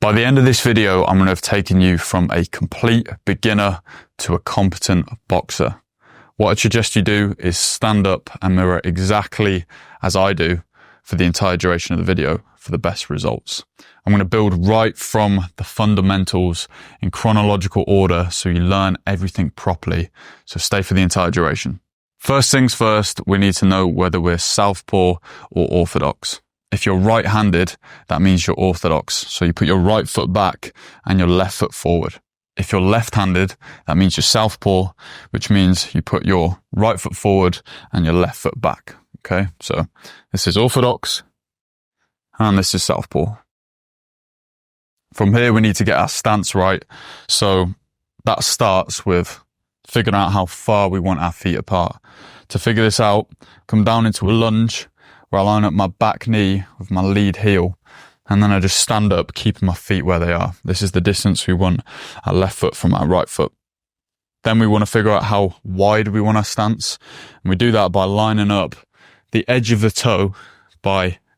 By the end of this video, I'm going to have taken you from a complete beginner to a competent boxer. What I'd suggest you do is stand up and mirror exactly as I do for the entire duration of the video for the best results. I'm going to build right from the fundamentals in chronological order so you learn everything properly. So stay for the entire duration. First things first, we need to know whether we're southpaw or orthodox. If you're right-handed, that means you're orthodox. So you put your right foot back and your left foot forward. If you're left-handed, that means you're southpaw, which means you put your right foot forward and your left foot back. Okay, so this is orthodox and this is southpaw. From here, we need to get our stance right. So that starts with figuring out how far we want our feet apart. To figure this out, come down into a lunge where I line up my back knee with my lead heel, and then I just stand up, keeping my feet where they are. This is the distance we want our left foot from our right foot. Then we want to figure out how wide we want our stance, and we do that by lining up the edge of the toe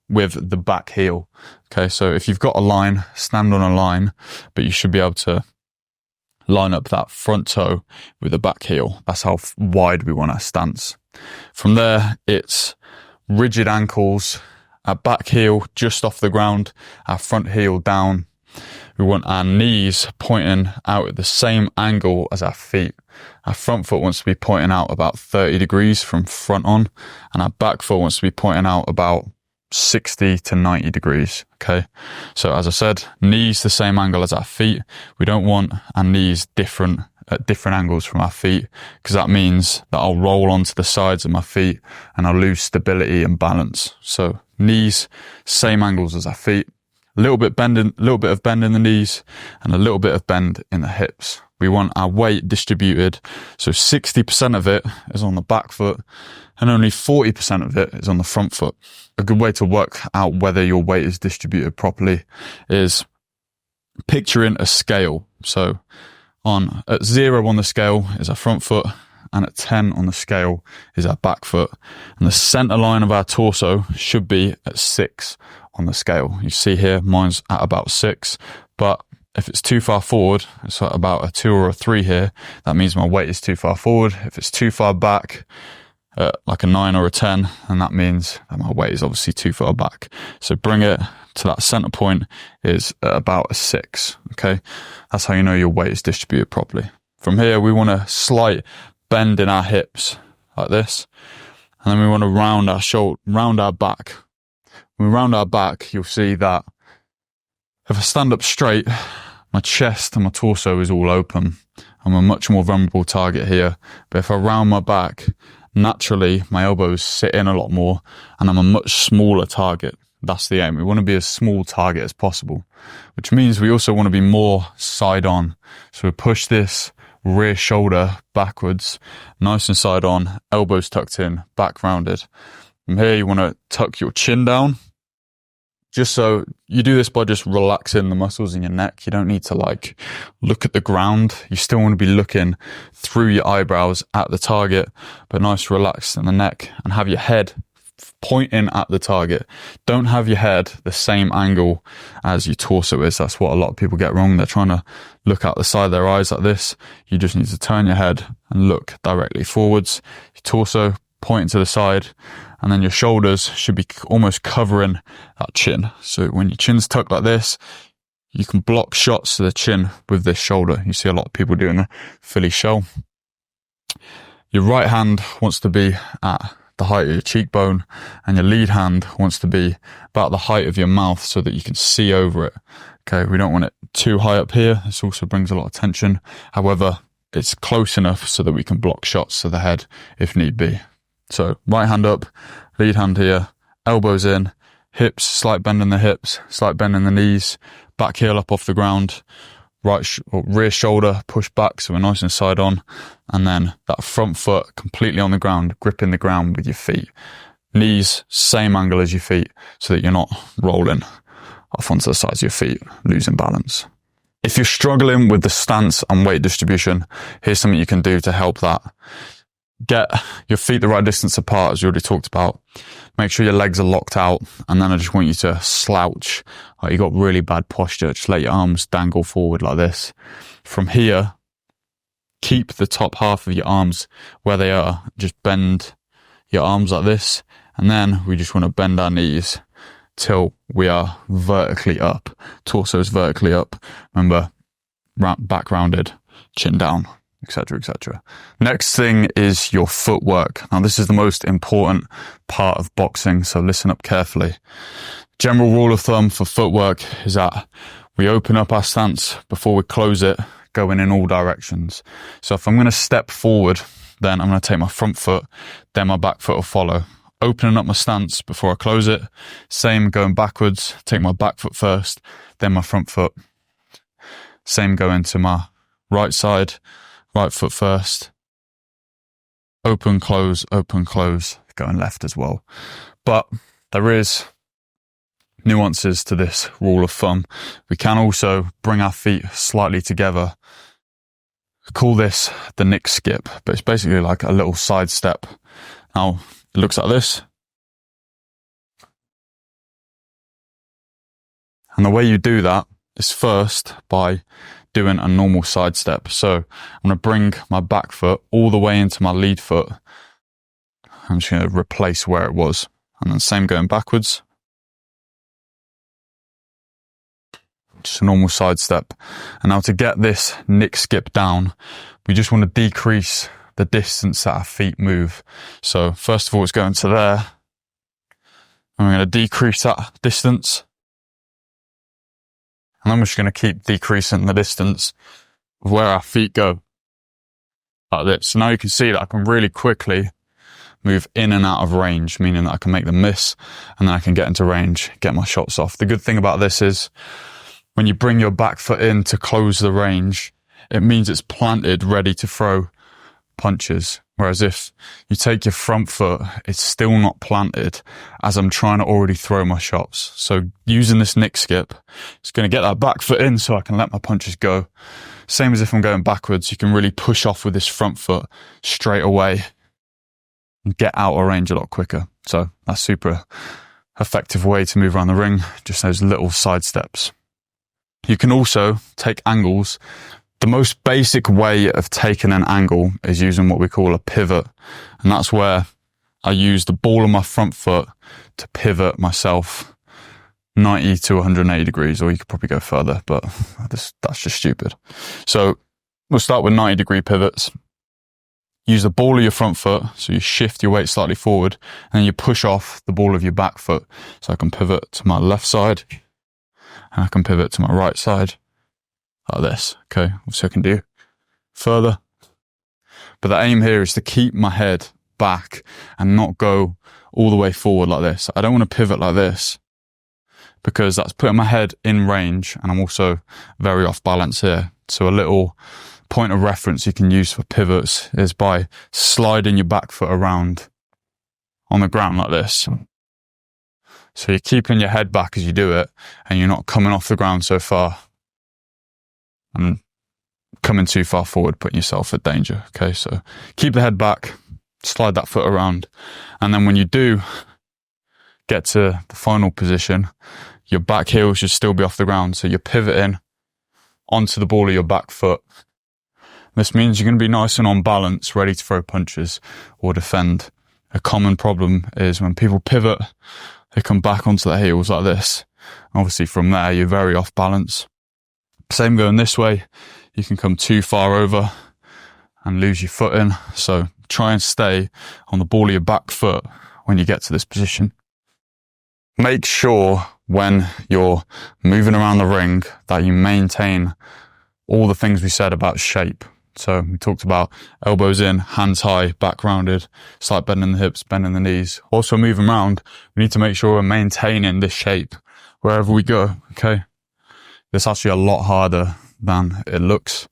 with the back heel. Okay, so if you've got a line, stand on a line, but you should be able to line up that front toe with the back heel. That's how wide we want our stance. From there, it's rigid ankles, our back heel just off the ground, our front heel down. We want our knees pointing out at the same angle as our feet. Our front foot wants to be pointing out about 30 degrees from front on, and our back foot wants to be pointing out about 60 to 90 degrees. Okay. So as I said, knees the same angle as our feet. We don't want our knees at different angles from our feet, because that means that I'll roll onto the sides of my feet and I'll lose stability and balance. So knees, same angles as our feet, a little bit of bend in the knees and a little bit of bend in the hips. We want our weight distributed, so 60% of it is on the back foot and only 40% of it is on the front foot. A good way to work out whether your weight is distributed properly is picturing a scale. So at 0 on the scale is our front foot, and at 10 on the scale is our back foot. And the center line of our torso should be at 6 on the scale. You see here, mine's at about 6, but if it's too far forward, it's at about a 2 or a 3 here. That means my weight is too far forward. If it's too far back, like a 9 or a 10, and that means that my weight is obviously too far back. So bring it to that center point is at about a 6. Okay, that's how you know your weight is distributed properly. From here, we want a slight bend in our hips like this, and then we want to round our back. When we round our back, you'll see that if I stand up straight, my chest and my torso is all open. I'm a much more vulnerable target here. But if I round my back, naturally my elbows sit in a lot more and I'm a much smaller target. That's the aim. We want to be as small target as possible, which means we also want to be more side on. So we push this rear shoulder backwards, nice and side on, elbows tucked in, back rounded. From here, you want to tuck your chin down. Just so you do this by just relaxing the muscles in your neck. You don't need to look at the ground. You still want to be looking through your eyebrows at the target, but nice relaxed in the neck, and have your head pointing at the target. Don't have your head the same angle as your torso is. That's what a lot of people get wrong. They're trying to look out the side of their eyes like this. You just need to turn your head and look directly forwards. Your torso pointing to the side, and then your shoulders should be almost covering that chin. So when your chin's tucked like this, you can block shots to the chin with this shoulder. You see a lot of people doing the Philly shell. Your right hand wants to be at the height of your cheekbone, and your lead hand wants to be about the height of your mouth so that you can see over it. Okay, we don't want it too high up here. This also brings a lot of tension. However, it's close enough so that we can block shots to the head if need be. So right hand up, lead hand here, elbows in, hips, slight bend in the hips, slight bend in the knees, back heel up off the ground, rear shoulder push back so we're nice and side on, and then that front foot completely on the ground, gripping the ground with your feet. Knees, same angle as your feet so that you're not rolling off onto the sides of your feet, losing balance. If you're struggling with the stance and weight distribution, here's something you can do to help that. Get your feet the right distance apart, as we already talked about. Make sure your legs are locked out, and then I just want you to slouch. Like you got really bad posture. Just let your arms dangle forward like this. From here, keep the top half of your arms where they are. Just bend your arms like this, and then we just want to bend our knees till we are vertically up. Torso is vertically up. Remember, back rounded, chin down, etc., etc. Next thing is your footwork. Now, this is the most important part of boxing, so listen up carefully. General rule of thumb for footwork is that we open up our stance before we close it, going in all directions. So if I'm going to step forward, then I'm going to take my front foot, then my back foot will follow. Opening up my stance before I close it. Same going backwards, take my back foot first, then my front foot. Same going to my right side, right foot first. Open, close, going left as well. But there is nuances to this rule of thumb. We can also bring our feet slightly together. Call this the Nick skip, but it's basically like a little side step. Now, it looks like this. And the way you do that is first by doing a normal side step. So I'm going to bring my back foot all the way into my lead foot. I'm just going to replace where it was. And then same going backwards. Just a normal side step. And now to get this Nick skip down, we just want to decrease the distance that our feet move. So first of all, it's going to there. And we're going to decrease that distance. And then we're just going to keep decreasing the distance of where our feet go. Like this. So now you can see that I can really quickly move in and out of range, meaning that I can make them miss, and then I can get into range, get my shots off. The good thing about this is when you bring your back foot in to close the range, it means it's planted, ready to throw punches. Whereas if you take your front foot, it's still not planted as I'm trying to already throw my shots. So using this Nick skip, it's going to get that back foot in so I can let my punches go. Same as if I'm going backwards, you can really push off with this front foot straight away and get out of range a lot quicker. So that's super effective way to move around the ring, just those little side steps. You can also take angles. The most basic way of taking an angle is using what we call a pivot. And that's where I use the ball of my front foot to pivot myself 90 to 180 degrees, or you could probably go further, but that's just stupid. So we'll start with 90-degree pivots. Use the ball of your front foot, so you shift your weight slightly forward, and then you push off the ball of your back foot. So I can pivot to my left side, and I can pivot to my right side. Like this, okay? So I can do further. But the aim here is to keep my head back and not go all the way forward like this. I don't want to pivot like this because that's putting my head in range and I'm also very off balance here. So a little point of reference you can use for pivots is by sliding your back foot around on the ground like this. So you're keeping your head back as you do it and you're not coming off the ground so far and coming too far forward, putting yourself at danger. Okay, so keep the head back, slide that foot around, and then when you do get to the final position, your back heel should still be off the ground, so you're pivoting onto the ball of your back foot. This means you're going to be nice and on balance, ready to throw punches or defend. A common problem is when people pivot, they come back onto their heels like this. Obviously from there, you're very off balance. Same going this way, you can come too far over and lose your footing. So try and stay on the ball of your back foot when you get to this position. Make sure when you're moving around the ring that you maintain all the things we said about shape. So we talked about elbows in, hands high, back rounded, slight bend in the hips, bend in the knees. Also moving around, we need to make sure we're maintaining this shape wherever we go, okay? It's actually a lot harder than it looks,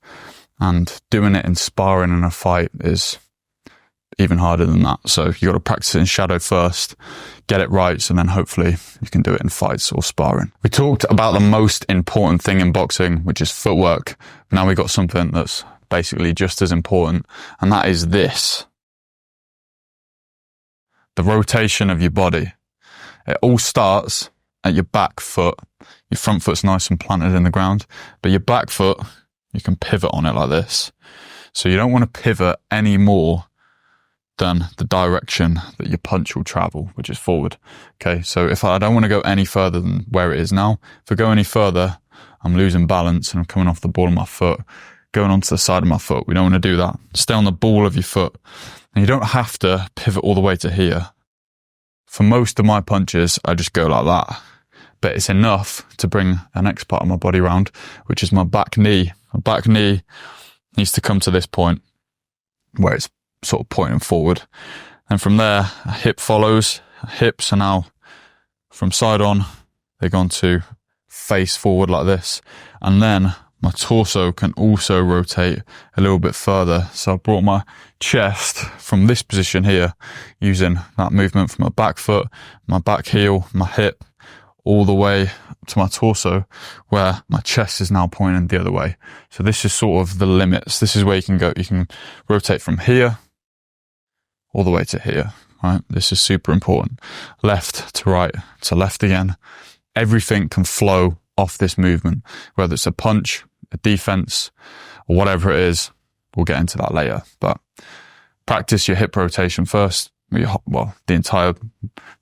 and doing it in sparring in a fight is even harder than that. So you got to practice it in shadow first, get it right, so then hopefully you can do it in fights or sparring. We talked about the most important thing in boxing, which is footwork. Now we got something that's basically just as important, and that is this. the rotation of your body. It all starts at your back foot. Your front foot's nice and planted in the ground, but your back foot, you can pivot on it like this. So you don't want to pivot any more than the direction that your punch will travel, which is forward. Okay, so if I don't want to go any further than where it is now, if I go any further, I'm losing balance and I'm coming off the ball of my foot, going onto the side of my foot. We don't want to do that. Stay on the ball of your foot. And you don't have to pivot all the way to here. For most of my punches, I just go like that. But it's enough to bring the next part of my body round, which is my back knee. My back knee needs to come to this point where it's sort of pointing forward. And from there, a hip follows. Hips are now from side on, they're going to face forward like this. And then my torso can also rotate a little bit further. So I brought my chest from this position here using that movement from my back foot, my back heel, my hip, all the way to my torso, where my chest is now pointing the other way. So this is sort of the limits. This is where you can go. You can rotate from here all the way to here, right? This is super important. Left to right to left again. Everything can flow off this movement, whether it's a punch, a defense, or whatever it is. We'll get into that later, but practice your hip rotation first. The entire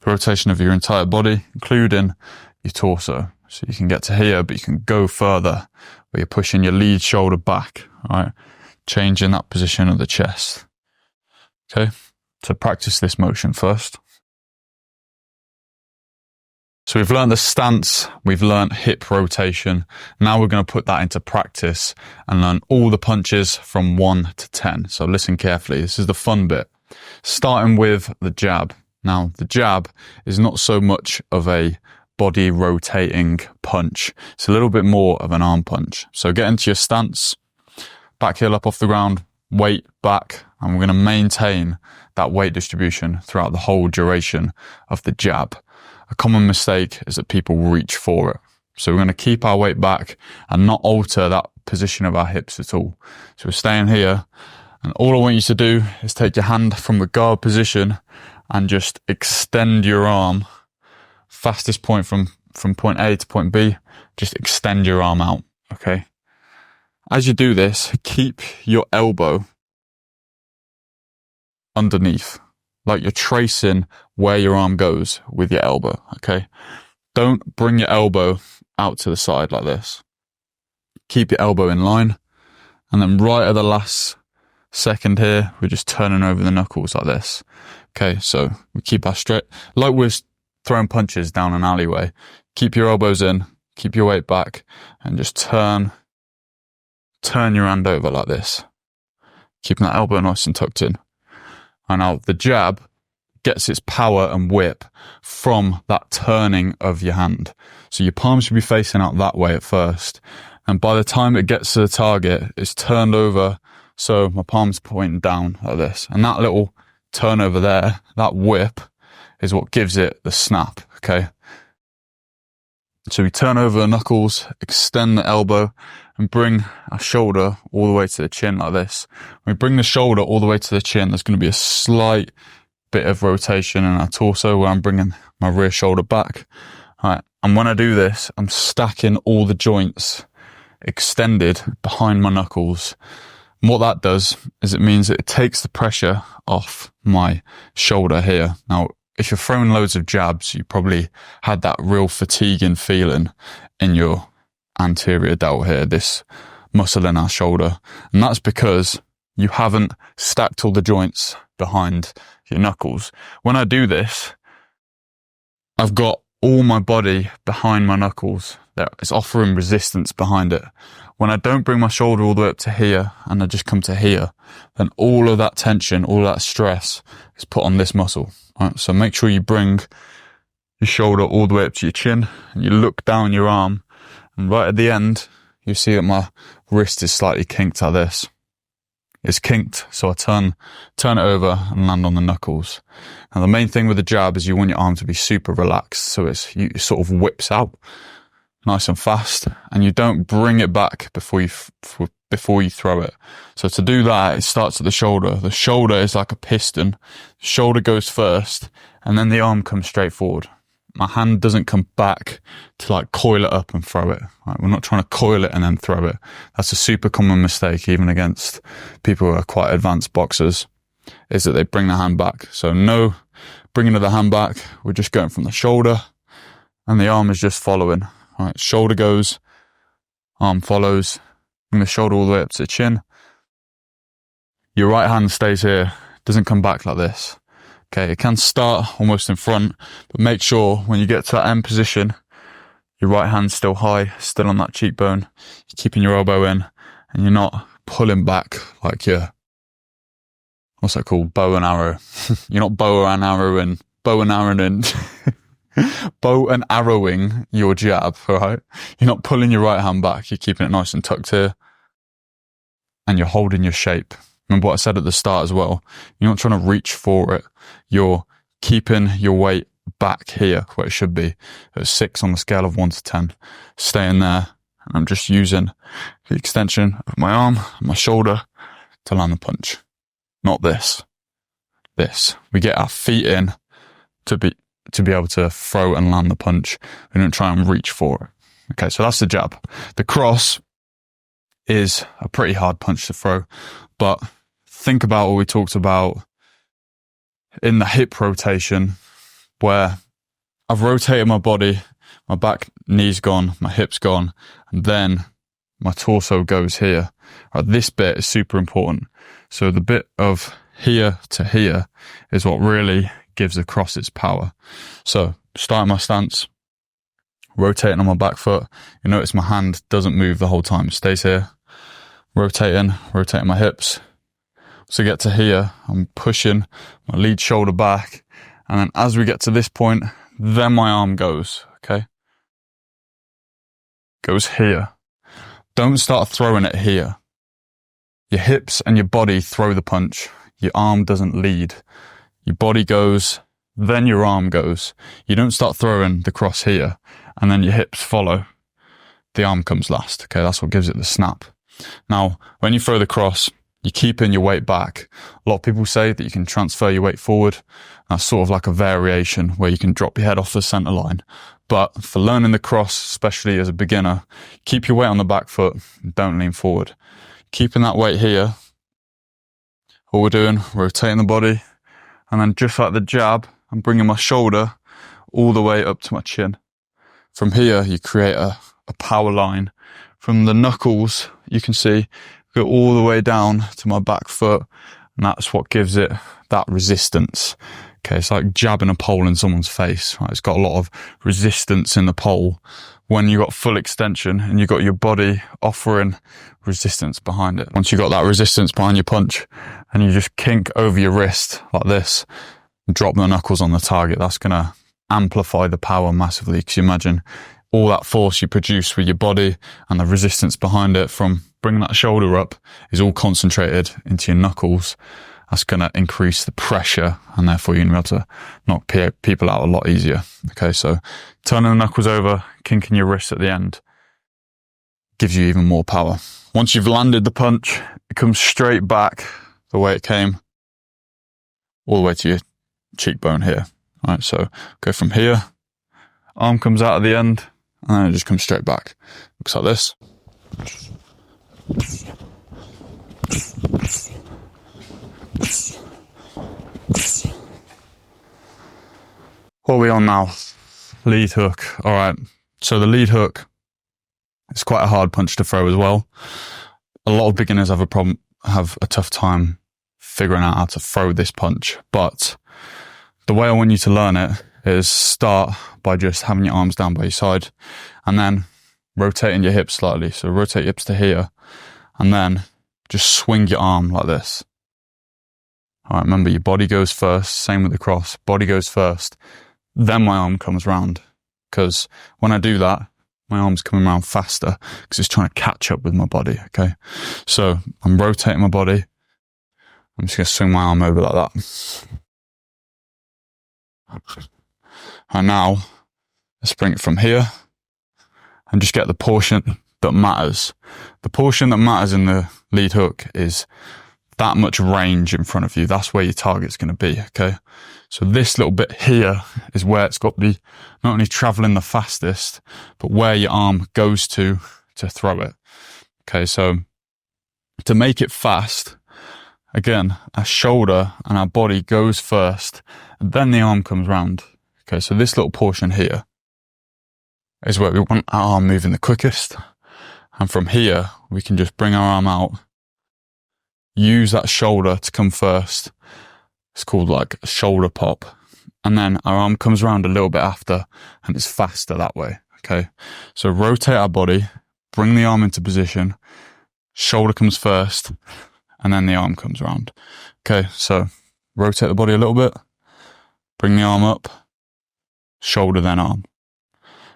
rotation of your entire body, including your torso. So you can get to here, but you can go further where you're pushing your lead shoulder back, right? Changing that position of the chest. Okay, so practice this motion first. So we've learned the stance, we've learned hip rotation. Now we're going to put that into practice and learn all the punches from 1 to 10. So listen carefully. This is the fun bit. Starting with the jab. Now, the jab is not so much of a body rotating punch. It's a little bit more of an arm punch. So get into your stance, back heel up off the ground, weight back, and we're going to maintain that weight distribution throughout the whole duration of the jab. A common mistake is that people reach for it. So we're going to keep our weight back and not alter that position of our hips at all. So we're staying here. And all I want you to do is take your hand from the guard position and just extend your arm. Fastest point from point A to point B, just extend your arm out, okay? As you do this, keep your elbow underneath, like you're tracing where your arm goes with your elbow, okay? Don't bring your elbow out to the side like this. Keep your elbow in line, and then right at the last second here, we're just turning over the knuckles like this. Okay, so we keep our straight, like we're throwing punches down an alleyway. Keep your elbows in, keep your weight back, and just turn your hand over like this. Keeping that elbow nice and tucked in. And now the jab gets its power and whip from that turning of your hand. So your palm should be facing out that way at first. And by the time it gets to the target, it's turned over. So my palm's pointing down like this. And that little turnover there, that whip, is what gives it the snap, okay? So we turn over the knuckles, extend the elbow, and bring our shoulder all the way to the chin like this. When we bring the shoulder all the way to the chin, there's going to be a slight bit of rotation in our torso where I'm bringing my rear shoulder back. All right. And when I do this, I'm stacking all the joints extended behind my knuckles. And what that does is it means that it takes the pressure off my shoulder here. Now, if you're throwing loads of jabs, you probably had that real fatiguing feeling in your anterior delt here, this muscle in our shoulder. And that's because you haven't stacked all the joints behind your knuckles. When I do this, I've got all my body behind my knuckles. It's offering resistance behind it. When I don't bring my shoulder all the way up to here and I just come to here, then all of that tension, all of that stress is put on this muscle. Right? So make sure you bring your shoulder all the way up to your chin and you look down your arm, and right at the end, you see that my wrist is slightly kinked like this. It's kinked, so I turn it over and land on the knuckles. Now the main thing with the jab is you want your arm to be super relaxed, so it sort of whips out nice and fast, and you don't bring it back before before you throw it. So to do that, it starts at the shoulder. The shoulder is like a piston. The shoulder goes first, and then the arm comes straight forward. My hand doesn't come back to like coil it up and throw it. Right? We're not trying to coil it and then throw it. That's a super common mistake, even against people who are quite advanced boxers, is that they bring the hand back. So no bringing of the hand back. We're just going from the shoulder, and the arm is just following. Right? Shoulder goes, arm follows. Bring the shoulder all the way up to the chin. Your right hand stays here, doesn't come back like this. Okay, it can start almost in front, but make sure when you get to that end position, your right hand's still high, still on that cheekbone. You're keeping your elbow in, and you're not pulling back like you're, what's that called? Bow and arrow. You're not bow and arrowing your jab, all right? You're not pulling your right hand back. You're keeping it nice and tucked here, and you're holding your shape. Remember what I said at the start as well. You're not trying to reach for it. You're keeping your weight back here where it should be at 6 on the scale of 1 to 10. Staying there. And I'm just using the extension of my arm and my shoulder to land the punch. Not this. This. We get our feet in to be able to throw and land the punch. We don't try and reach for it. Okay, so that's the jab. The cross is a pretty hard punch to throw, but think about what we talked about in the hip rotation, where I've rotated my body, my back knee's gone, my hip's gone, and then my torso goes here. Right, this bit is super important. So the bit of here to here is what really gives the cross its power. So starting my stance, rotating on my back foot. You notice my hand doesn't move the whole time. It stays here. Rotating my hips. So get to here, I'm pushing my lead shoulder back. And then as we get to this point, then my arm goes, okay? Goes here. Don't start throwing it here. Your hips and your body throw the punch. Your arm doesn't lead. Your body goes, then your arm goes. You don't start throwing the cross here, and then your hips follow. The arm comes last, okay? That's what gives it the snap. Now, when you throw the cross, you're keeping your weight back. A lot of people say that you can transfer your weight forward. That's sort of like a variation where you can drop your head off the center line. But for learning the cross, especially as a beginner, keep your weight on the back foot and don't lean forward. Keeping that weight here, all we're doing, rotating the body, and then just like the jab, I'm bringing my shoulder all the way up to my chin. From here, you create a power line. From the knuckles, you can see, go all the way down to my back foot, and that's what gives it that resistance. Okay, it's like jabbing a pole in someone's face. Right? It's got a lot of resistance in the pole. When you got full extension and you got your body offering resistance behind it. Once you got that resistance behind your punch, and you just kink over your wrist like this, drop the knuckles on the target, that's going to amplify the power massively. Because you imagine all that force you produce with your body and the resistance behind it from bringing that shoulder up is all concentrated into your knuckles. That's going to increase the pressure, and therefore you're going to be able to knock people out a lot easier. Okay, so turning the knuckles over, kinking your wrists at the end gives you even more power. Once you've landed the punch, it comes straight back the way it came, all the way to your cheekbone here. All right, so go from here, arm comes out at the end, and then it just comes straight back. Looks like this. What are we on now? Lead hook. All right. So the lead hook is quite a hard punch to throw as well. A lot of beginners have a tough time figuring out how to throw this punch. But the way I want you to learn it is start by just having your arms down by your side and then rotating your hips slightly. So rotate your hips to here and then just swing your arm like this. All right, remember your body goes first, same with the cross. Body goes first, then my arm comes round. Because when I do that, my arm's coming around faster because it's trying to catch up with my body, okay? So I'm rotating my body. I'm just going to swing my arm over like that. And now, let's bring it from here and just get the that matters. The portion that matters in the lead hook is that much range in front of you. That's where your target's going to be, okay? So this little bit here is where it's got to be not only traveling the fastest, but where your arm goes to throw it. Okay, so to make it fast, again, our shoulder and our body goes first, and then the arm comes round. Okay, so this little portion here is where we want our arm moving the quickest. And from here, we can just bring our arm out, use that shoulder to come first. It's called like a shoulder pop. And then our arm comes around a little bit after, and it's faster that way. Okay, so rotate our body, bring the arm into position, shoulder comes first, and then the arm comes around. Okay, so rotate the body a little bit, bring the arm up, shoulder, then arm.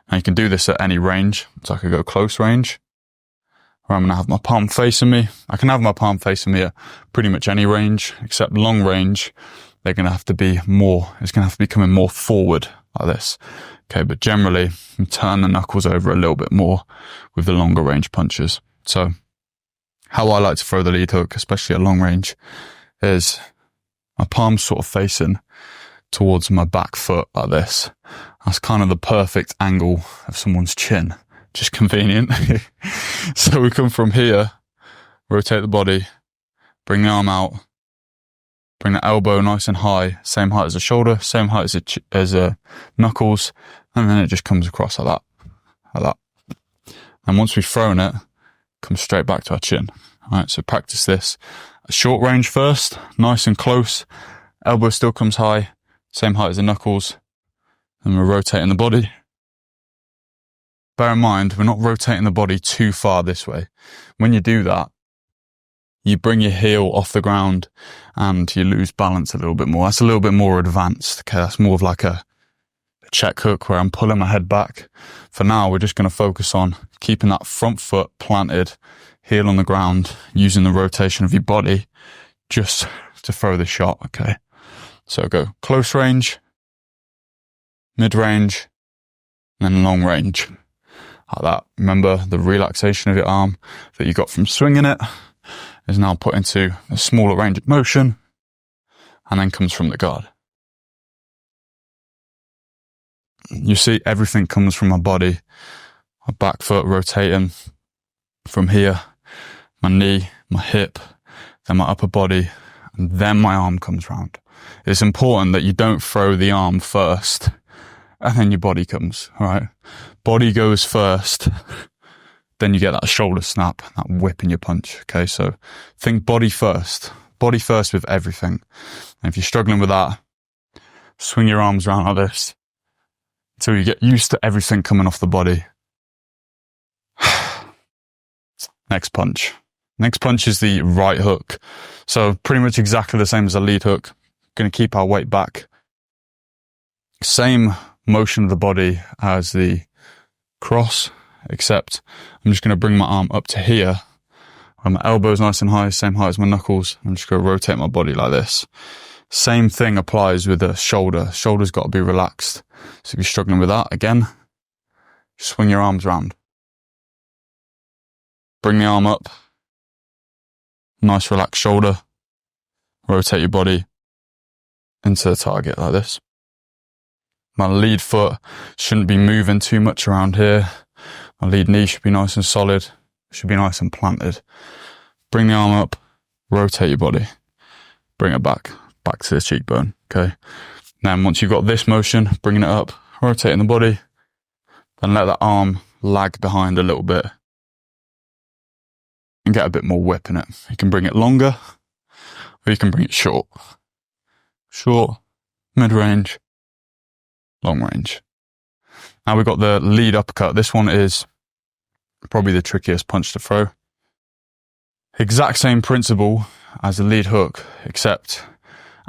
Now you can do this at any range. So I could go close range, where I'm going to have my palm facing me. I can have my palm facing me at pretty much any range, except long range. They're going to have to be more, it's going to have to be coming more forward like this. Okay, but generally, you turn the knuckles over a little bit more with the longer range punches. So how I like to throw the lead hook, especially at long range, is my palm's sort of facing towards my back foot like this. That's kind of the perfect angle of someone's chin. Just convenient. So we come from here, rotate the body, bring the arm out, bring the elbow nice and high, same height as the shoulder, same height as the knuckles, and then it just comes across like that. And once we've thrown it, comes straight back to our chin. All right, so practice this. Short range first, nice and close. Elbow still comes high, same height as the knuckles. And we're rotating the body. Bear in mind, we're not rotating the body too far this way. When you do that, you bring your heel off the ground and you lose balance a little bit more. That's a little bit more advanced. Okay, that's more of like a check hook where I'm pulling my head back. For now, we're just going to focus on keeping that front foot planted, heel on the ground, using the rotation of your body just to throw the shot. Okay, so go close range, mid range, and then long range. Like that. Remember, the relaxation of your arm that you got from swinging it is now put into a smaller range of motion and then comes from the guard. You see, everything comes from my body. My back foot rotating from here, my knee, my hip, then my upper body, and then my arm comes round. It's important that you don't throw the arm first and then your body comes, all right? Body goes first, then you get that shoulder snap, that whip in your punch, okay? So think body first with everything. And if you're struggling with that, swing your arms around like this until you get used to everything coming off the body. Next punch. Next punch is the right hook. So pretty much exactly the same as a lead hook. Going to keep our weight back. Same motion of the body as the cross, except I'm just going to bring my arm up to here. Where my elbow's nice and high, same height as my knuckles. I'm just going to rotate my body like this. Same thing applies with the shoulder. Shoulder's got to be relaxed. So if you're struggling with that, again, swing your arms around. Bring the arm up. Nice relaxed shoulder. Rotate your body into the target like this. My lead foot shouldn't be moving too much around here. My lead knee should be nice and solid. Should be nice and planted. Bring the arm up. Rotate your body. Bring it back to the cheekbone. Okay. Then once you've got this motion, bringing it up, rotating the body, then let that arm lag behind a little bit and get a bit more whip in it. You can bring it longer or you can bring it short. Short, mid-range, long range. Now we've got the lead uppercut. This one is probably the trickiest punch to throw. Exact same principle as the lead hook, except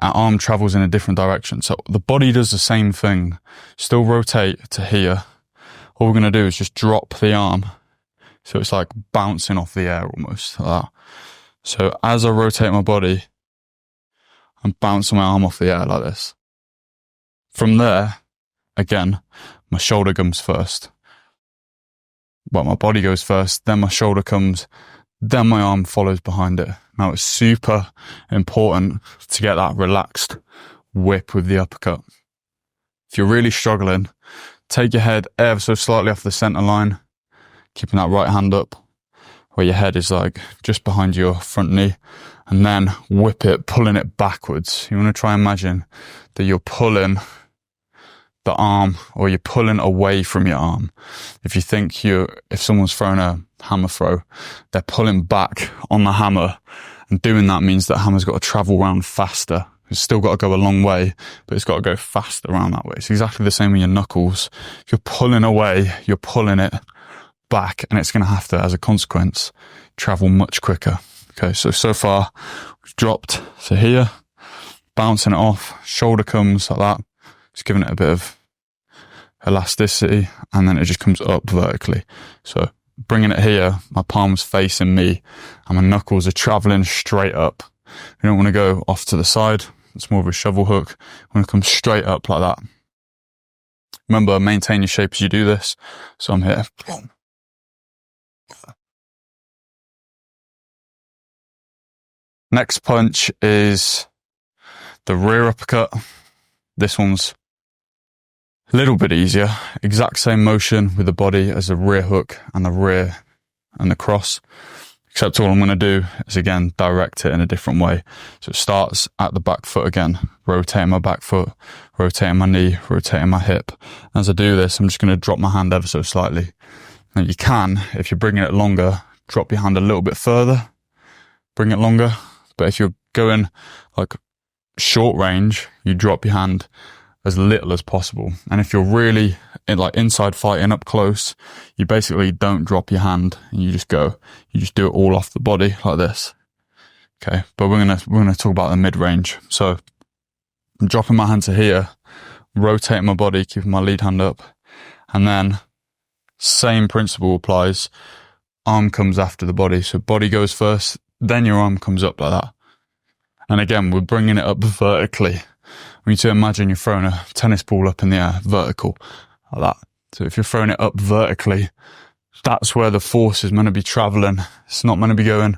our arm travels in a different direction. So the body does the same thing. Still rotate to here. All we're going to do is just drop the arm. So it's like bouncing off the air almost. Like that. So as I rotate my body, I'm bouncing my arm off the air like this. From there, again, my shoulder comes first. well, my body goes first, then my shoulder comes, then my arm follows behind it. Now it's super important to get that relaxed whip with the uppercut. If you're really struggling, take your head ever so slightly off the center line, keeping that right hand up where your head is like just behind your front knee, and then whip it, pulling it backwards. You want to try and imagine that you're pulling the arm, or you're pulling away from your arm. If you think if someone's throwing a hammer throw, they're pulling back on the hammer, and doing that means that hammer's got to travel around faster. It's still got to go a long way, but it's got to go faster around that way. It's exactly the same with your knuckles. If you're pulling away, you're pulling it back, and it's going to have to, as a consequence, travel much quicker. Okay, so far, we've dropped to here, bouncing it off, shoulder comes like that, just giving it a bit of elasticity, and then it just comes up vertically. So bringing it here, my palm's facing me, and my knuckles are traveling straight up. You don't want to go off to the side. It's more of a shovel hook. You want to come straight up like that. Remember, maintain your shape as you do this. So I'm here. Next punch is the rear uppercut. This one's a little bit easier. Exact same motion with the body as the rear hook and the rear and the cross. Except all I'm going to do is, again, direct it in a different way. So it starts at the back foot again, rotating my back foot, rotating my knee, rotating my hip. As I do this, I'm just going to drop my hand ever so slightly. Now you can, if you're bringing it longer, drop your hand a little bit further, bring it longer. But if you're going like short range, you drop your hand as little as possible. And if you're really like inside fighting up close, you basically don't drop your hand, and you just do it all off the body like this. Okay, but we're gonna talk about the mid range. So I'm dropping my hand to here, rotating my body, keeping my lead hand up, and then same principle applies. Arm comes after the body, so body goes first, then your arm comes up like that. And again, we're bringing it up vertically. We need to imagine you're throwing a tennis ball up in the air, vertical, like that. So if you're throwing it up vertically, that's where the force is meant to be traveling. It's not meant to be going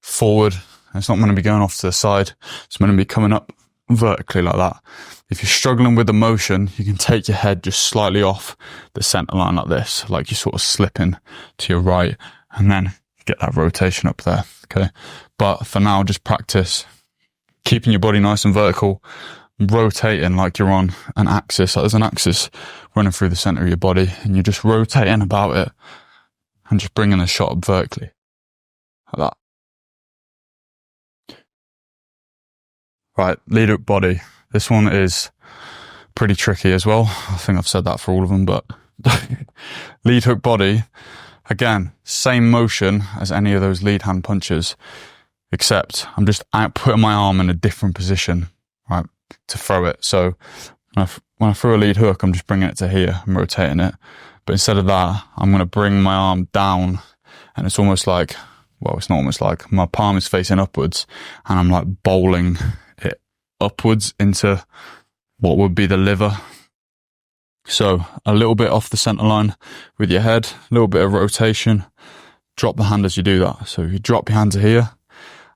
forward. It's not meant to be going off to the side. It's meant to be coming up vertically like that. If you're struggling with the motion, you can take your head just slightly off the center line like this, like you're sort of slipping to your right, and then get that rotation up there. Okay. But for now, just practice keeping your body nice and vertical, rotating like you're on an axis. Like there's an axis running through the center of your body, and you're just rotating about it and just bringing the shot up vertically like that. Right, lead hook body. This one is pretty tricky as well. I think I've said that for all of them, but lead hook body, again, same motion as any of those lead hand punches, except I'm just putting my arm in a different position, right, to throw it. So when I throw a lead hook, I'm just bringing it to here and rotating it. But instead of that, I'm going to bring my arm down, and it's almost like, well, it's not almost like, my palm is facing upwards, and I'm like bowling it upwards into what would be the liver. So a little bit off the center line with your head, a little bit of rotation, drop the hand as you do that. So you drop your hand to here,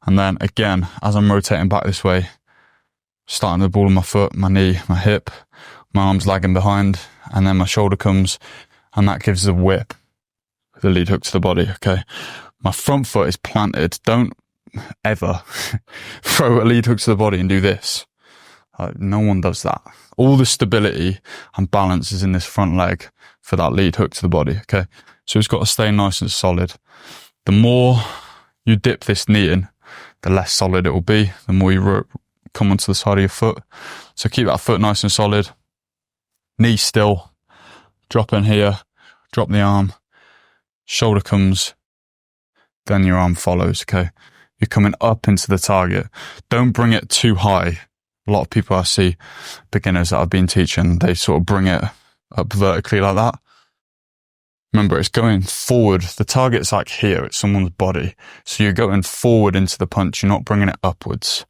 and then again, as I'm rotating back this way, starting the ball of my foot, my knee, my hip, my arm's lagging behind, and then my shoulder comes, and that gives a whip with the lead hook to the body. Okay. My front foot is planted. Don't ever throw a lead hook to the body and do this. No one does that. All the stability and balance is in this front leg for that lead hook to the body. Okay. So it's got to stay nice and solid. The more you dip this knee in, the less solid it will be, the more you come onto the side of your foot. So keep that foot nice and solid. Knee still. Drop in here. Drop the arm. Shoulder comes. Then your arm follows, okay? You're coming up into the target. Don't bring it too high. A lot of people I see, beginners that I've been teaching, they sort of bring it up vertically like that. Remember, it's going forward. The target's like here, it's someone's body. So you're going forward into the punch. You're not bringing it upwards.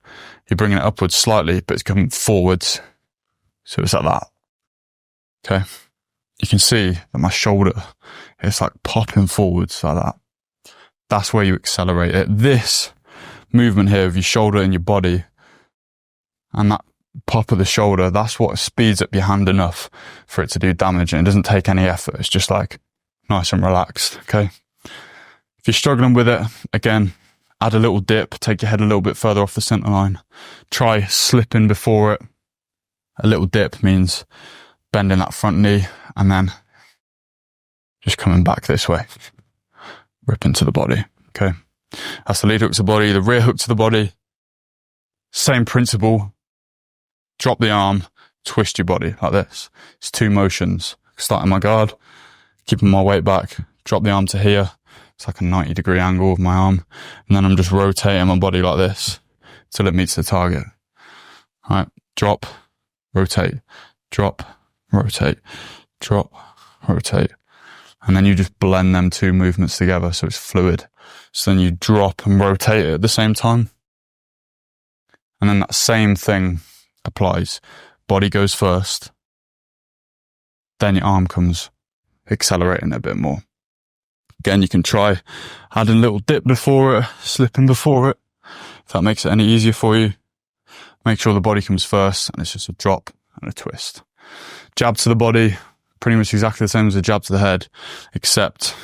You're bringing it upwards slightly, but it's coming forwards. So it's like that. Okay. you can see that my shoulder is like popping forwards like that. That's where you accelerate it. This movement here of your shoulder and your body and that pop of the shoulder, that's what speeds up your hand enough for it to do damage, and it doesn't take any effort. It's just like nice and relaxed, okay? If you're struggling with it, again, add a little dip, take your head a little bit further off the center line. Try slipping before it. A little dip means bending that front knee and then just coming back this way. Rip into the body, okay? That's the lead hook to the body, the rear hook to the body. Same principle. Drop the arm, twist your body like this. It's 2 motions. Starting my guard, keeping my weight back, drop the arm to here. It's like a 90-degree angle of my arm. And then I'm just rotating my body like this till it meets the target. All right, drop, rotate, drop, rotate, drop, rotate. And then you just blend them 2 movements together so it's fluid. So then you drop and rotate it at the same time. And then that same thing applies. Body goes first, then your arm comes accelerating a bit more. Again, you can try adding a little dip before it, slipping before it. If that makes it any easier for you, make sure the body comes first and it's just a drop and a twist. Jab to the body, pretty much exactly the same as a jab to the head, except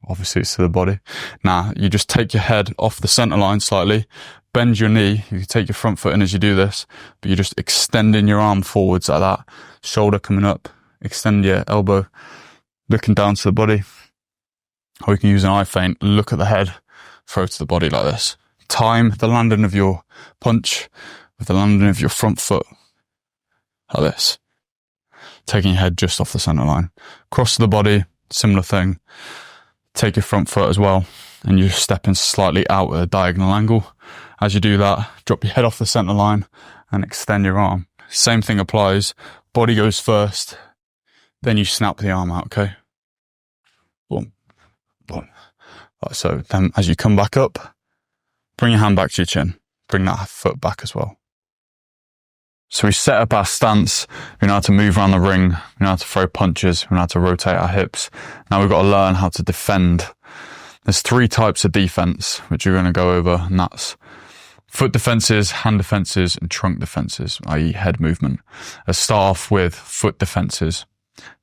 obviously it's to the body. Now, you just take your head off the center line slightly, bend your knee. You can take your front foot in as you do this, but you're just extending your arm forwards like that. Shoulder coming up, extend your elbow, looking down to the body. Or you can use an eye feint, look at the head, throw to the body like this. Time the landing of your punch with the landing of your front foot like this. Taking your head just off the center line. Cross to the body, similar thing. Take your front foot as well, and you're stepping slightly out at a diagonal angle. As you do that, drop your head off the center line and extend your arm. Same thing applies. Body goes first, then you snap the arm out, okay? Boom, boom. Like so. Then as you come back up, bring your hand back to your chin. Bring that foot back as well. So we set up our stance, we know how to move around the ring, we know how to throw punches, we know how to rotate our hips. Now we've got to learn how to defend. There's 3 types of defense, which we're going to go over, and that's foot defenses, hand defenses, and trunk defenses, i.e. head movement. Let's start off with foot defenses.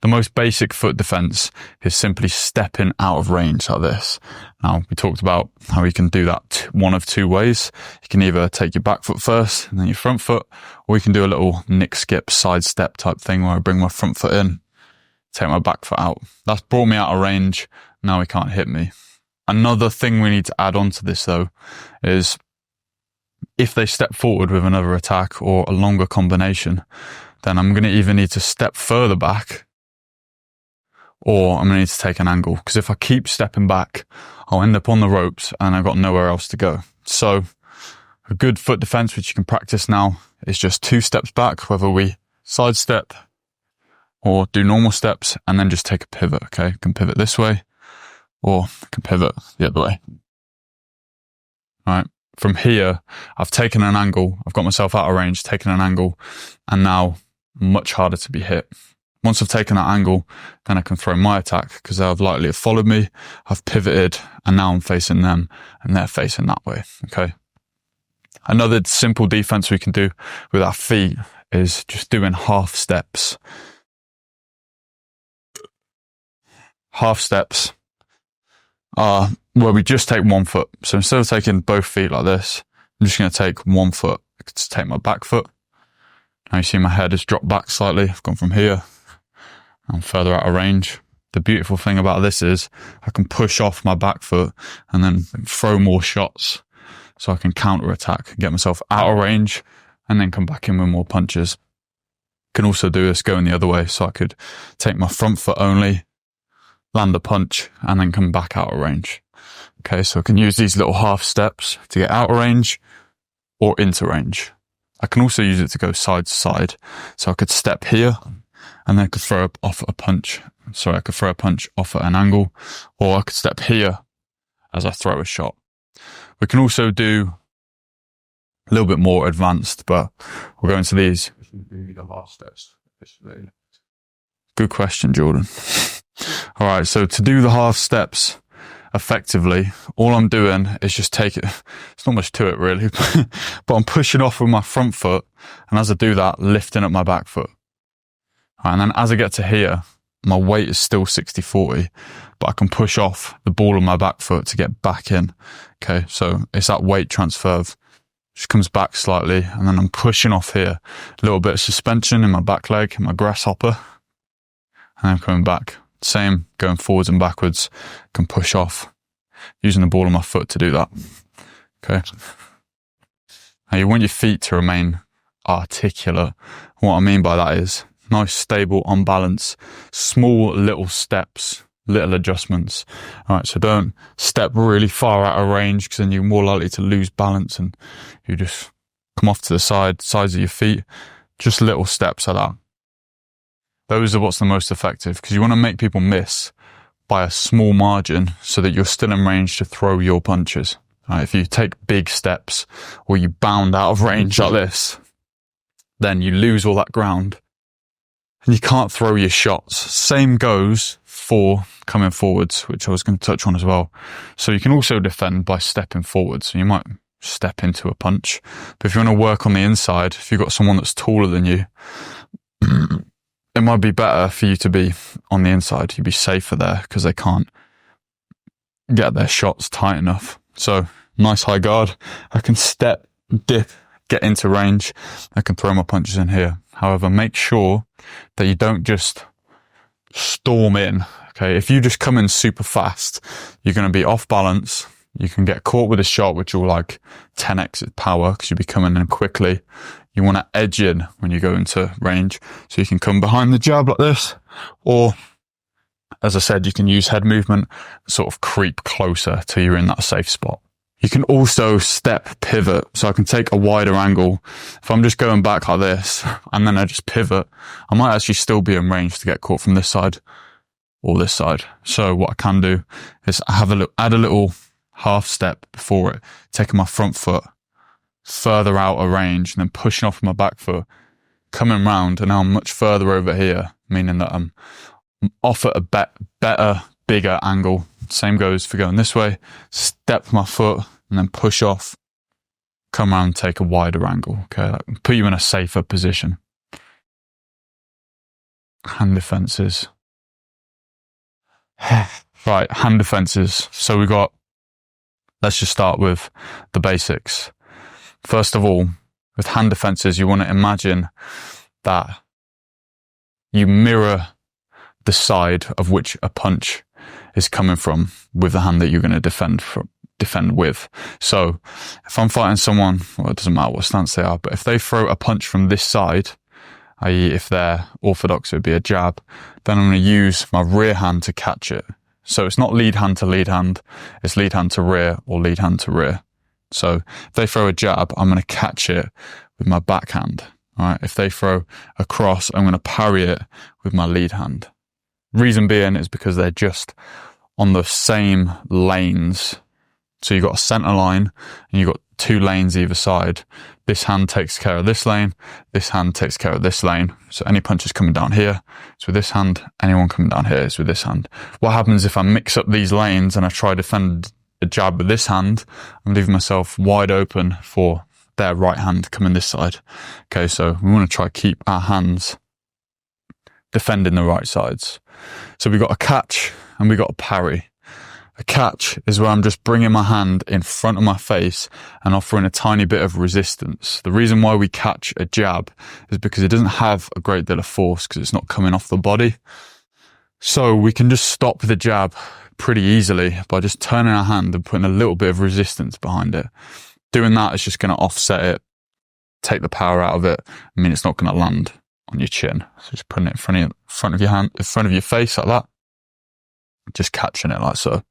The most basic foot defense is simply stepping out of range like this. Now, we talked about how you can do that one of 2 ways. You can either take your back foot first and then your front foot, or you can do a little nick, skip, side step type thing where I bring my front foot in, take my back foot out. That's brought me out of range. Now he can't hit me. Another thing we need to add on to this though is if they step forward with another attack or a longer combination, then I'm going to either need to step further back or I'm going to need to take an angle. Because if I keep stepping back, I'll end up on the ropes and I've got nowhere else to go. So a good foot defense, which you can practice now, is just 2 steps back, whether we sidestep or do normal steps, and then just take a pivot, okay? You can pivot this way or you can pivot the other way. All right. From here, I've taken an angle. I've got myself out of range, taken an angle, and now much harder to be hit. Once I've taken that angle, then I can throw my attack because they'll likely have followed me. I've pivoted and now I'm facing them and they're facing that way. Okay. Another simple defense we can do with our feet is just doing half steps. Half steps are where we just take one foot. So instead of taking both feet like this, I'm just going to take one foot. I could just take my back foot. Now you see my head has dropped back slightly. I've gone from here. I'm further out of range. The beautiful thing about this is I can push off my back foot and then throw more shots so I can counter attack, get myself out of range and then come back in with more punches. Can also do this going the other way. So I could take my front foot only, land a punch and then come back out of range. Okay. So I can use these little half steps to get out of range or into range. I can also use it to go side to side. So I could step here and then I could throw off a punch. Sorry, I could throw a punch off at an angle, or I could step here as I throw a shot. We can also do a little bit more advanced, but we'll go into these. The last steps. Good question, Jordan. All right, so to do the half steps effectively, all I'm doing is just take it. It's not much to it really, but I'm pushing off with my front foot. And as I do that, lifting up my back foot. All right, and then as I get to here, my weight is still 60-40, but I can push off the ball of my back foot to get back in. Okay, so it's that weight transfer. Just comes back slightly, and then I'm pushing off here. A little bit of suspension in my back leg, in my grasshopper, and I'm coming back. Same, going forwards and backwards. Can push off, using the ball of my foot to do that. Okay. Now you want your feet to remain articulate. What I mean by that is nice, stable, on balance, small little steps, little adjustments. All right, so don't step really far out of range, because then you're more likely to lose balance and you just come off to the sides of your feet. Just little steps like that. Those are what's the most effective, because you want to make people miss by a small margin so that you're still in range to throw your punches. All right, if you take big steps or you bound out of range like this, then you lose all that ground and you can't throw your shots. Same goes for coming forwards, which I was going to touch on as well. So you can also defend by stepping forwards. So you might step into a punch, but if you want to work on the inside, if you've got someone that's taller than you, it might be better for you to be on the inside. You'd be safer there because they can't get their shots tight enough. So nice high guard. I can step, dip, get into range. I can throw my punches in here. However, make sure that you don't just storm in. Okay, if you just come in super fast, you're going to be off balance. You can get caught with a shot which will like 10x its power because you'll be coming in quickly. You want to edge in when you go into range. So you can come behind the jab like this, or as I said, you can use head movement, sort of creep closer till you're in that safe spot. You can also step pivot. So I can take a wider angle. If I'm just going back like this and then I just pivot, I might actually still be in range to get caught from this side or this side. So what I can do is add a little half step before it, taking my front foot further out of range and then pushing off my back foot, coming round, and now I'm much further over here, meaning that I'm off at a better, bigger angle. Same goes for going this way, step my foot and then push off, come around, take a wider angle. Okay, that put you in a safer position. Hand defenses. Right, hand defenses. So let's just start with the basics. First of all, with hand defenses, you want to imagine that you mirror the side of which a punch is coming from with the hand that you're going to defend with. So if I'm fighting someone, well, it doesn't matter what stance they are, but if they throw a punch from this side, i.e. if they're orthodox, it would be a jab, then I'm going to use my rear hand to catch it. So it's not lead hand to lead hand, it's lead hand to rear or lead hand to rear. So if they throw a jab, I'm going to catch it with my backhand. All right. If they throw a cross, I'm going to parry it with my lead hand. Reason being is because they're just on the same lanes. So you've got a center line and you've got two lanes either side. This hand takes care of this lane. This hand takes care of this lane. So any punches coming down here, it's with this hand. Anyone coming down here is with this hand. What happens if I mix up these lanes and I try to defend a jab with this hand? I'm leaving myself wide open for their right hand coming this side. Okay, so we want to try to keep our hands defending the right sides. So we've got a catch and we've got a parry. A catch is where I'm just bringing my hand in front of my face and offering a tiny bit of resistance. The reason why we catch a jab is because it doesn't have a great deal of force because it's not coming off the body. So we can just stop the jab pretty easily by just turning our hand and putting a little bit of resistance behind it. Doing that is just going to offset it, take the power out of it. I mean, it's not going to land on your chin. So just putting it in front of your hand, in front of your face like that. Just catching it like so.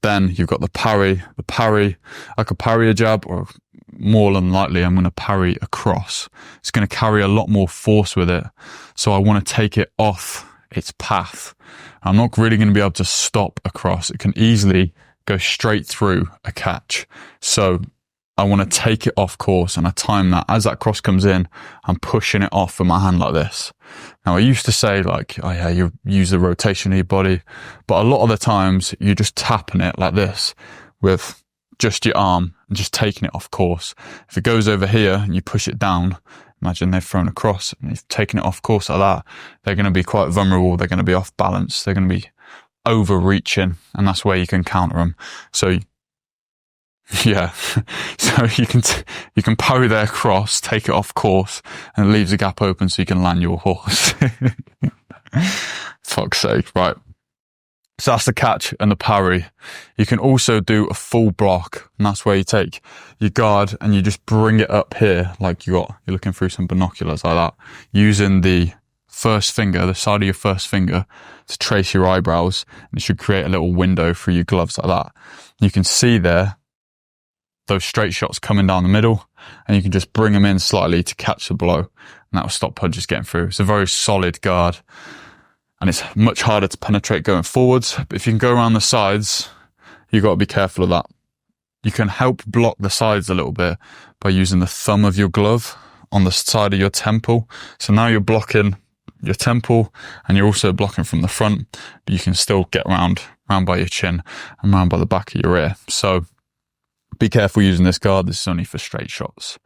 Then you've got the parry. The parry, I could parry a jab, or more than likely I'm going to parry a cross. It's going to carry a lot more force with it. So I want to take it off its path. I'm not really going to be able to stop a cross. It can easily go straight through a catch. So I want to take it off course, and I time that. As that cross comes in, I'm pushing it off with my hand like this. Now, I used to say like, oh yeah, you use the rotation of your body, but a lot of the times you're just tapping it like this with just your arm and just taking it off course. If it goes over here and you push it down, imagine they've thrown a cross and you've taken it off course like that, they're going to be quite vulnerable. They're going to be off balance. They're going to be overreaching, and that's where you can counter them. So yeah, so you can parry their cross, take it off course, and it leaves a gap open so you can land your horse. Fuck's sake, right. So that's the catch and the parry. You can also do a full block, and that's where you take your guard and you just bring it up here like you're looking through some binoculars like that, using the first finger, the side of your first finger, to trace your eyebrows, and it should create a little window through your gloves like that. You can see there those straight shots coming down the middle, and you can just bring them in slightly to catch the blow, and that will stop punches getting through. It's a very solid guard, and it's much harder to penetrate going forwards. But if you can go around the sides, you've got to be careful of that. You can help block the sides a little bit by using the thumb of your glove on the side of your temple. So now you're blocking your temple, and you're also blocking from the front, but you can still get round by your chin and round by the back of your ear. So be careful using this guard. This is only for straight shots.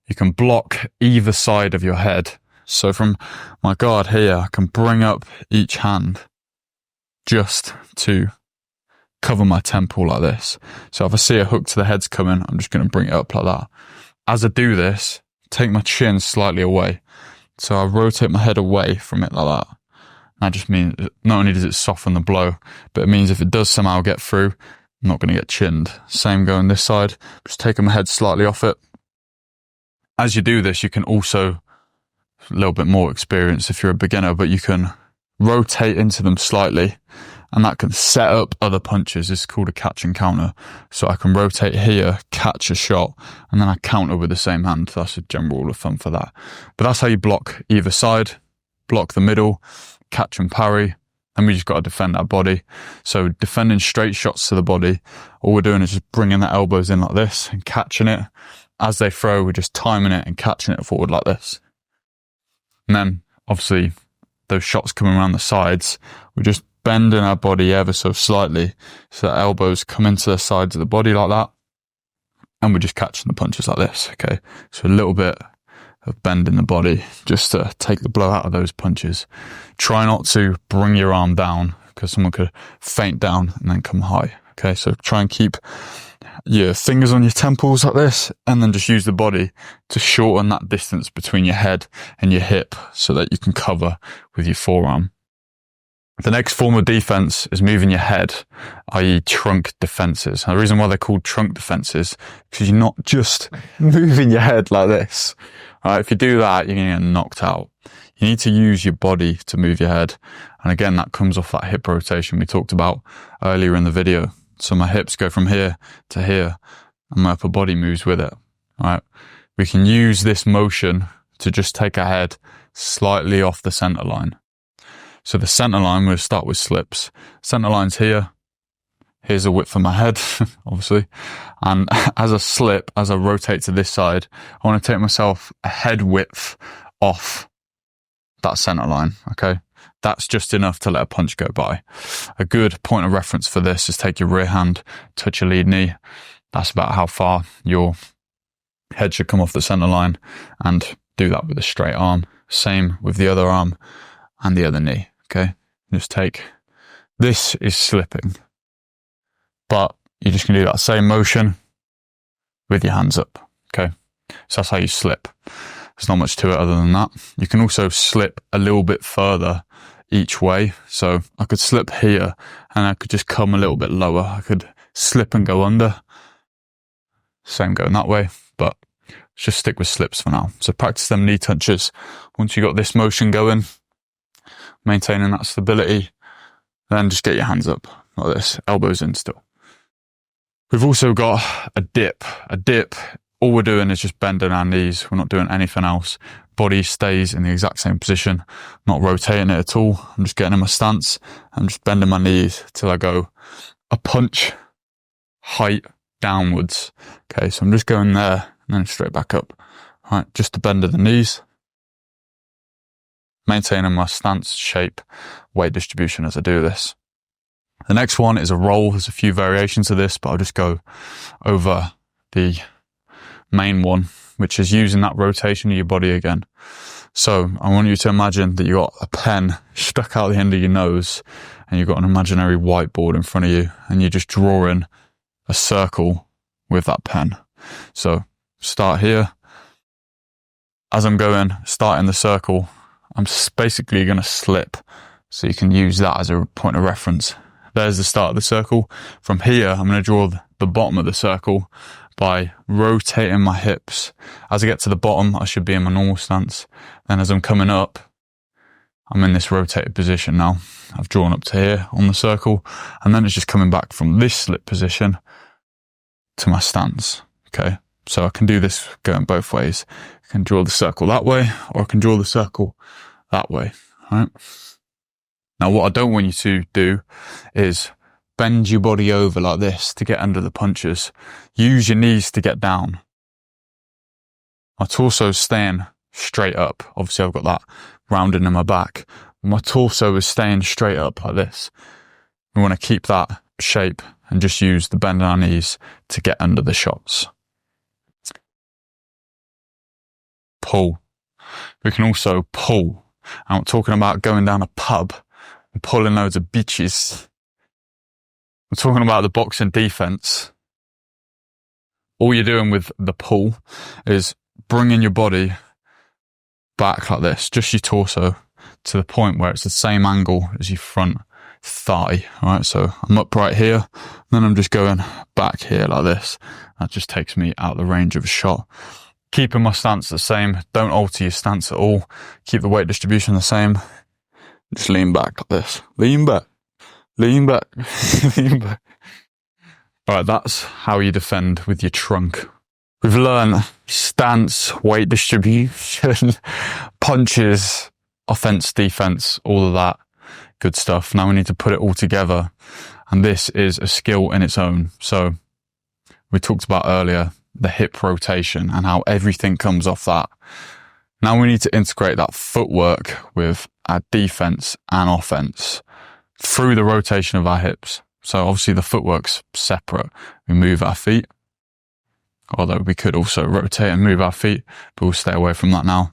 You can block either side of your head. So from my guard here, I can bring up each hand just to cover my temple like this. So if I see a hook to the head's coming, I'm just going to bring it up like that. As I do this, take my chin slightly away. So I rotate my head away from it like that. That just means not only does it soften the blow, but it means if it does somehow get through, I'm not going to get chinned. Same going this side, just taking my head slightly off it. As you do this, you can also, a little bit more experience if you're a beginner, but you can rotate into them slightly, and that can set up other punches. This is called a catch and counter. So I can rotate here, catch a shot, and then I counter with the same hand. That's a general rule of thumb for that. But that's how you block either side, block the middle, catch and parry. And we just got to defend our body. So defending straight shots to the body, all we're doing is just bringing the elbows in like this and catching it. As they throw, we're just timing it and catching it forward like this. And then, obviously, those shots coming around the sides, we're just bending our body ever so slightly so that elbows come into the sides of the body like that. And we're just catching the punches like this, okay? So a little bit of bend in the body just to take the blow out of those punches. Try not to bring your arm down, because someone could feint down and then come high. Okay, so try and keep your fingers on your temples like this, and then just use the body to shorten that distance between your head and your hip so that you can cover with your forearm. The next form of defense is moving your head, i.e. trunk defenses. And the reason why they're called trunk defenses is because you're not just moving your head like this. Right? If you do that, you're going to get knocked out. You need to use your body to move your head. And again, that comes off that hip rotation we talked about earlier in the video. So my hips go from here to here, and my upper body moves with it. Right? We can use this motion to just take our head slightly off the center line. So the center line, we'll start with slips. Center line's here. Here's the width of my head, obviously. And as I slip, as I rotate to this side, I want to take myself a head width off that center line, okay? That's just enough to let a punch go by. A good point of reference for this is take your rear hand, touch your lead knee. That's about how far your head should come off the center line, and do that with a straight arm. Same with the other arm and the other knee, okay? Just take, this is slipping, but you're just going to do that same motion with your hands up, okay? So that's how you slip. There's not much to it other than that. You can also slip a little bit further each way. So I could slip here and I could just come a little bit lower. I could slip and go under. Same going that way, but let's just stick with slips for now. So practice them knee touches. Once you got this motion going, maintaining that stability, then just get your hands up like this, elbows in still. We've also got a dip. A dip, all we're doing is just bending our knees. We're not doing anything else. Body stays in the exact same position, not rotating it at all. I'm just getting in my stance. I'm just bending my knees till I go a punch, height, downwards. Okay, so I'm just going there and then straight back up. All right, just a bend of the knees, maintaining my stance, shape, weight distribution as I do this. The next one is a roll. There's a few variations of this, but I'll just go over the main one, which is using that rotation of your body again. So I want you to imagine that you got a pen stuck out the end of your nose and you've got an imaginary whiteboard in front of you and you're just drawing a circle with that pen. So start here. As I'm going, starting the circle, I'm basically going to slip. So you can use that as a point of reference. There's the start of the circle. From here, I'm going to draw the bottom of the circle by rotating my hips. As I get to the bottom, I should be in my normal stance. Then as I'm coming up, I'm in this rotated position now. I've drawn up to here on the circle, and then it's just coming back from this slip position to my stance. Okay, so I can do this going both ways. I can draw the circle that way, or I can draw the circle that way. All right. Now, what I don't want you to do is bend your body over like this to get under the punches. Use your knees to get down. My torso's staying straight up. Obviously, I've got that rounded in my back. My torso is staying straight up like this. We want to keep that shape and just use the bend in our knees to get under the shots. Pull. We can also pull. I'm not talking about going down a pub and pulling loads of bitches. We're talking about the boxing defense. All you're doing with the pull is bringing your body back like this, just your torso, to the point where it's the same angle as your front thigh. All right, so I'm upright here, then I'm just going back here like this. That just takes me out of the range of a shot. Keeping my stance the same. Don't alter your stance at all. Keep the weight distribution the same. Just lean back like this. Lean back. Lean back. Lean back. All right, that's how you defend with your trunk. We've learned stance, weight distribution, punches, offense, defense, all of that good stuff. Now we need to put it all together. And this is a skill in its own. So we talked about earlier the hip rotation and how everything comes off that. Now we need to integrate that footwork with our defense and offense through the rotation of our hips. So obviously the footwork's separate. We move our feet, although we could also rotate and move our feet, but we'll stay away from that now.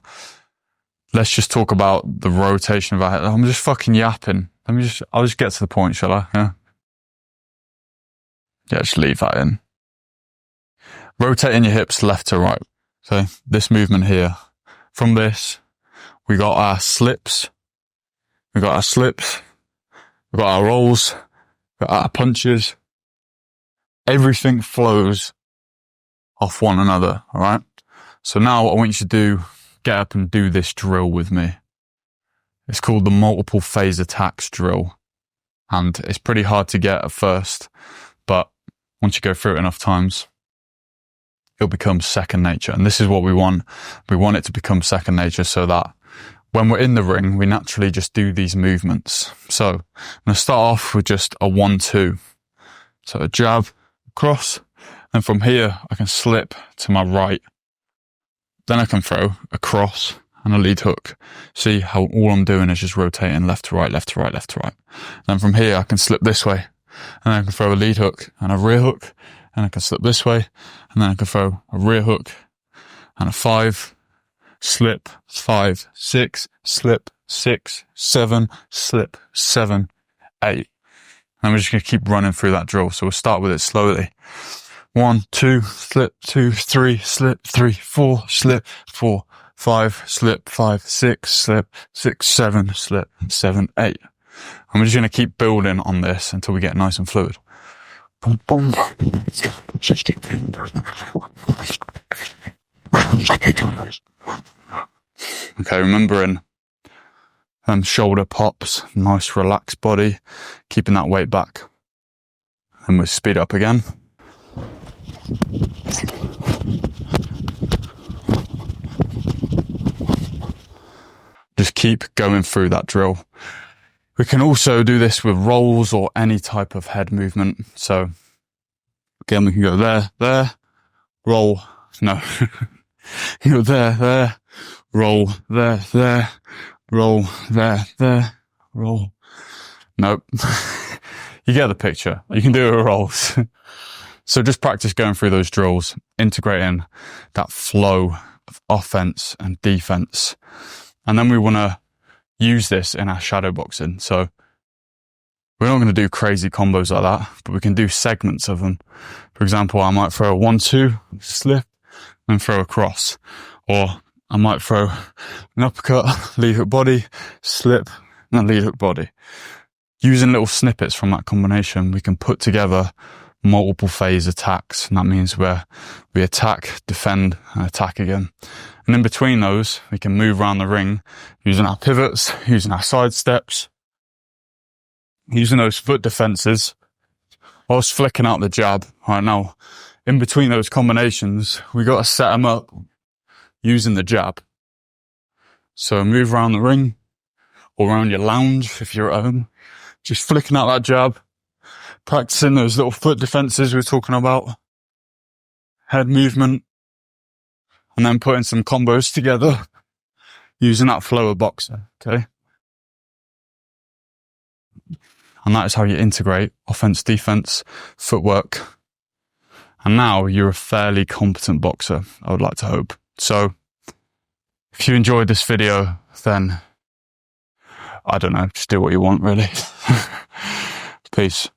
Let's just talk about the rotation of our head. I'm just fucking yapping. I'll just get to the point, shall I? Yeah, just leave that in. Rotating your hips left to right. So this movement here. From this, we got our slips. We got our rolls. We got our punches. Everything flows off one another, all right? So now what I want you to do, get up and do this drill with me. It's called the multiple phase attacks drill. And it's pretty hard to get at first, but once you go through it enough times, it'll become second nature. And this is what we want. We want it to become second nature so that when we're in the ring, we naturally just do these movements. So I'm going to start off with just a 1-2. So a jab, cross, and from here I can slip to my right. Then I can throw a cross and a lead hook. See how all I'm doing is just rotating left to right, left to right, left to right. Then from here I can slip this way, and I can throw a lead hook and a rear hook, and I can slip this way, and then I can throw a rear hook and a 5, slip, 5, 6, slip, 6, 7, slip, 7, 8. And we're just going to keep running through that drill. So we'll start with it slowly. 1, 2, slip, 2, 3, slip, 3, 4, slip, 4, 5, slip, 5, 6, slip, 6, 7, slip, 7, 8. And we're just going to keep building on this until we get nice and fluid. Boom, boom. Okay, remembering shoulder pops, nice relaxed body, keeping that weight back. And we'll speed up again. Just keep going through that drill. We can also do this with rolls or any type of head movement. So Again, we can go there, roll, no. You go there, roll, there, roll, there, roll. Nope. You get the picture. You can do it with rolls. So just practice going through those drills, integrating that flow of offense and defense. And then we want to use this in our shadow boxing. So we're not going to do crazy combos like that, but we can do segments of them. For example, I might throw a 1-2, slip, and throw a cross. Or I might throw an uppercut, lead hook body, slip, and then lead hook body. Using little snippets from that combination, we can put together multiple phase attacks. And that means where we attack, defend, and attack again. And in between those, we can move around the ring using our pivots, using our side steps, using those foot defenses, whilst flicking out the jab. All right, now, in between those combinations, we got to set them up using the jab. So move around the ring or around your lounge if you're at home, just flicking out that jab, practicing those little foot defenses we were talking about, head movement, and then putting some combos together using that flow of boxer, okay? And that is how you integrate offense, defense, footwork. And now you're a fairly competent boxer, I would like to hope. So if you enjoyed this video, then I don't know, just do what you want, really. Peace.